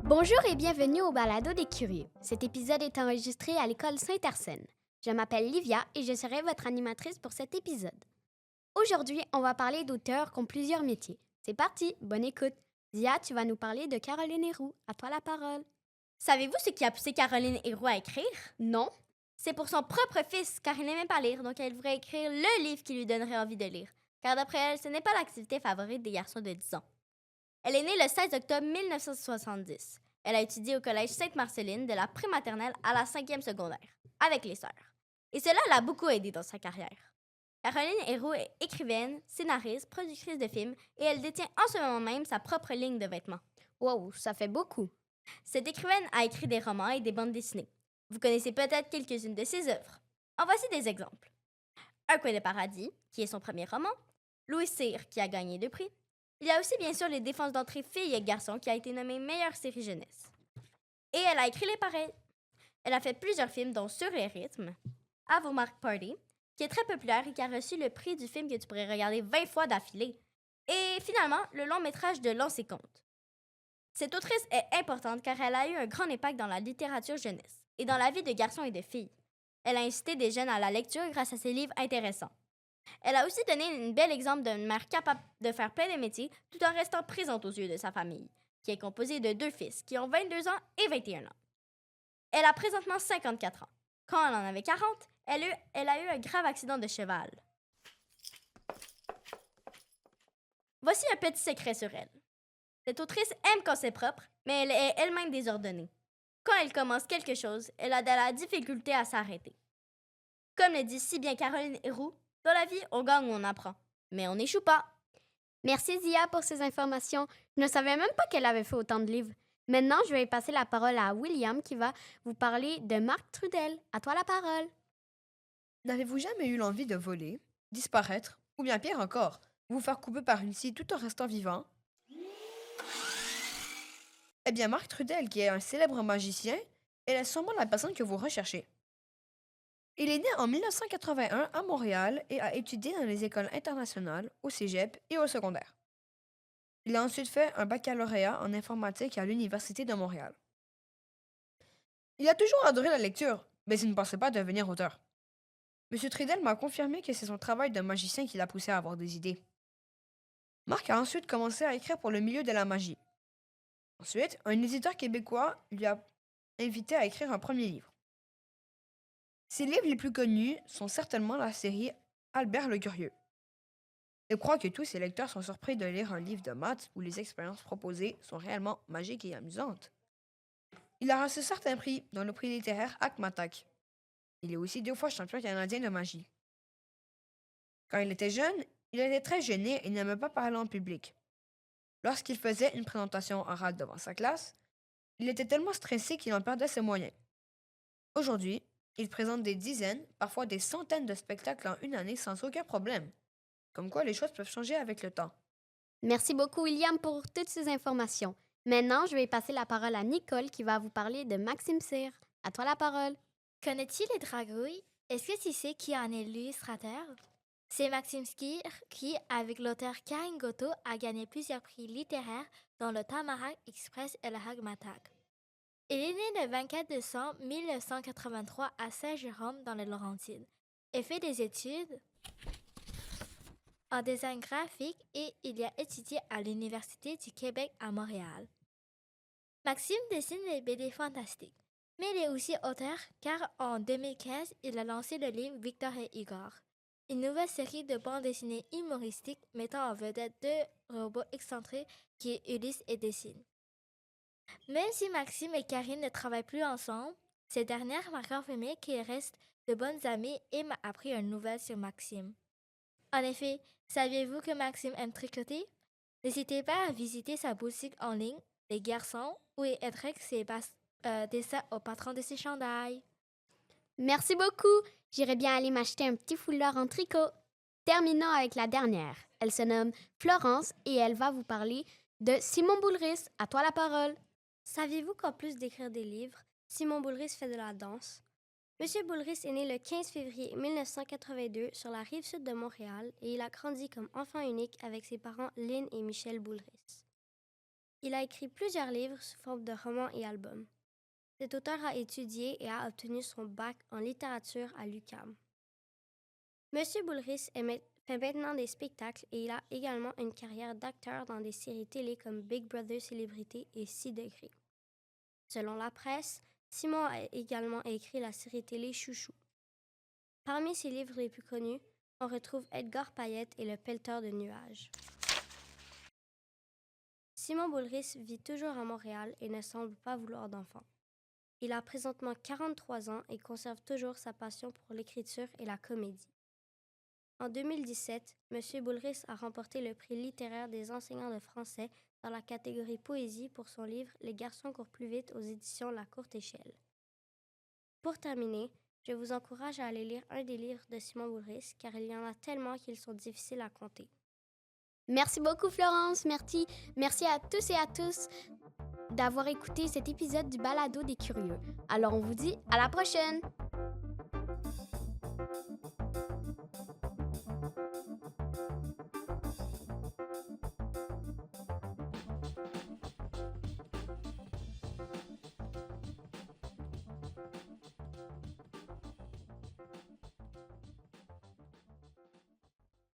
Bonjour et bienvenue au Balado des Curieux. Cet épisode est enregistré à l'école Saint-Arsène. Je m'appelle Livia et je serai votre animatrice pour cet épisode. Aujourd'hui, on va parler d'auteurs qui ont plusieurs métiers. C'est parti, bonne écoute. Zia, tu vas nous parler de Caroline Héroux. À toi la parole. Savez-vous ce qui a poussé Caroline Héroux à écrire? Non? C'est pour son propre fils, car elle n'aimait pas lire, donc elle voudrait écrire le livre qui lui donnerait envie de lire. Car d'après elle, ce n'est pas l'activité favorite des garçons de 10 ans. Elle est née le 16 octobre 1970. Elle a étudié au collège Sainte-Marceline de la prématernelle à la 5e secondaire, avec les sœurs. Et cela l'a beaucoup aidée dans sa carrière. Caroline Héroux est écrivaine, scénariste, productrice de films et elle détient en ce moment même sa propre ligne de vêtements. Wow, ça fait beaucoup. Cette écrivaine a écrit des romans et des bandes dessinées. Vous connaissez peut-être quelques-unes de ses œuvres. En voici des exemples. Un coin de paradis, qui est son premier roman. Louis Cyr, qui a gagné 2 prix. Il y a aussi bien sûr les défenses d'entrée filles et garçons, qui a été nommée meilleure série jeunesse. Et elle a écrit les pareils. Elle a fait plusieurs films, dont Sur les rythmes, Avomark Party, qui est très populaire et qui a reçu le prix du film que tu pourrais regarder 20 fois d'affilée. Et finalement, le long métrage de Lancer Compte. Cette autrice est importante car elle a eu un grand impact dans la littérature jeunesse et dans la vie de garçons et de filles. Elle a incité des jeunes à la lecture grâce à ses livres intéressants. Elle a aussi donné un bel exemple d'une mère capable de faire plein de métiers tout en restant présente aux yeux de sa famille, qui est composée de 2 fils qui ont 22 ans et 21 ans. Elle a présentement 54 ans. Quand elle en avait 40, elle a eu un grave accident de cheval. Voici un petit secret sur elle. Cette autrice aime quand c'est propre, mais elle est elle-même désordonnée. Quand elle commence quelque chose, elle a de la difficulté à s'arrêter. Comme le dit si bien Caroline Héroux, dans la vie, on gagne ou on apprend, mais on n'échoue pas. Merci Zia pour ces informations. Je ne savais même pas qu'elle avait fait autant de livres. Maintenant, je vais passer la parole à William qui va vous parler de Marc Trudel. À toi la parole. N'avez-vous jamais eu l'envie de voler, disparaître, ou bien pire encore, vous faire couper par une scie tout en restant vivant? Eh bien, Marc Trudel, qui est un célèbre magicien, est sûrement la personne que vous recherchez. Il est né en 1981 à Montréal et a étudié dans les écoles internationales, au cégep et au secondaire. Il a ensuite fait un baccalauréat en informatique à l'Université de Montréal. Il a toujours adoré la lecture, mais il ne pensait pas devenir auteur. Monsieur Trudel m'a confirmé que c'est son travail de magicien qui l'a poussé à avoir des idées. Marc a ensuite commencé à écrire pour le milieu de la magie. Ensuite, un éditeur québécois lui a invité à écrire un premier livre. Ses livres les plus connus sont certainement la série Albert le Curieux. Je crois que tous ses lecteurs sont surpris de lire un livre de maths où les expériences proposées sont réellement magiques et amusantes. Il a reçu certains prix, dont le prix littéraire Acmatak. Il est aussi 2 fois champion canadien de magie. Quand il était jeune, il était très gêné et n'aimait pas parler en public. Lorsqu'il faisait une présentation orale devant sa classe, il était tellement stressé qu'il en perdait ses moyens. Aujourd'hui, il présente des dizaines, parfois des centaines de spectacles en une année sans aucun problème. Comme quoi les choses peuvent changer avec le temps. Merci beaucoup, William, pour toutes ces informations. Maintenant, je vais passer la parole à Nicole qui va vous parler de Maxime Cyr. À toi la parole. Connais-tu les dragouilles? Est-ce que tu sais qui en est l'illustrateur? C'est Maxime Cyr qui, avec l'auteur Karine Goto, a gagné plusieurs prix littéraires dont le Tamarack Express et le Hagmatak. Il est né le 24 décembre 1983 à Saint-Jérôme dans les Laurentides et fait des études en design graphique et il a étudié à l'Université du Québec à Montréal. Maxime dessine des BD fantastiques, mais il est aussi auteur car en 2015, il a lancé le livre Victor et Igor, une nouvelle série de bandes dessinées humoristiques mettant en vedette 2 robots excentriques qui est Ulysse et Dessine. Même si Maxime et Karine ne travaillent plus ensemble, cette dernière m'a confirmé qu'ils restent de bonnes amies et m'a appris une nouvelle sur Maxime. En effet, saviez-vous que Maxime aime tricoter? N'hésitez pas à visiter sa boutique en ligne, Les Garçons, où il aiderait ses dessins au patron de ses chandails. Merci beaucoup. J'irai bien aller m'acheter un petit foulard en tricot. Terminons avec la dernière. Elle se nomme Florence et elle va vous parler de Simon Boulris. À toi la parole. Saviez-vous qu'en plus d'écrire des livres, Simon Boulris fait de la danse? Monsieur Boulris est né le 15 février 1982 sur la rive sud de Montréal et il a grandi comme enfant unique avec ses parents Lynn et Michel Boulris. Il a écrit plusieurs livres sous forme de romans et albums. Cet auteur a étudié et a obtenu son bac en littérature à l'UQAM. Monsieur Boulris fait maintenant des spectacles et il a également une carrière d'acteur dans des séries télé comme Big Brother Célébrité et 6 degrés. Selon la presse, Simon a également écrit la série télé Chouchou. Parmi ses livres les plus connus, on retrouve Edgar Payette et Le Pelleteur de nuages. Simon Boulris vit toujours à Montréal et ne semble pas vouloir d'enfants. Il a présentement 43 ans et conserve toujours sa passion pour l'écriture et la comédie. En 2017, M. Boulris a remporté le prix littéraire des enseignants de français dans la catégorie poésie pour son livre « Les garçons courent plus vite » aux éditions La Courte Échelle. Pour terminer, je vous encourage à aller lire un des livres de Simon Boulris car il y en a tellement qu'ils sont difficiles à compter. Merci beaucoup Florence, merci à tous et à tous d'avoir écouté cet épisode du Balado des Curieux. Alors on vous dit à la prochaine!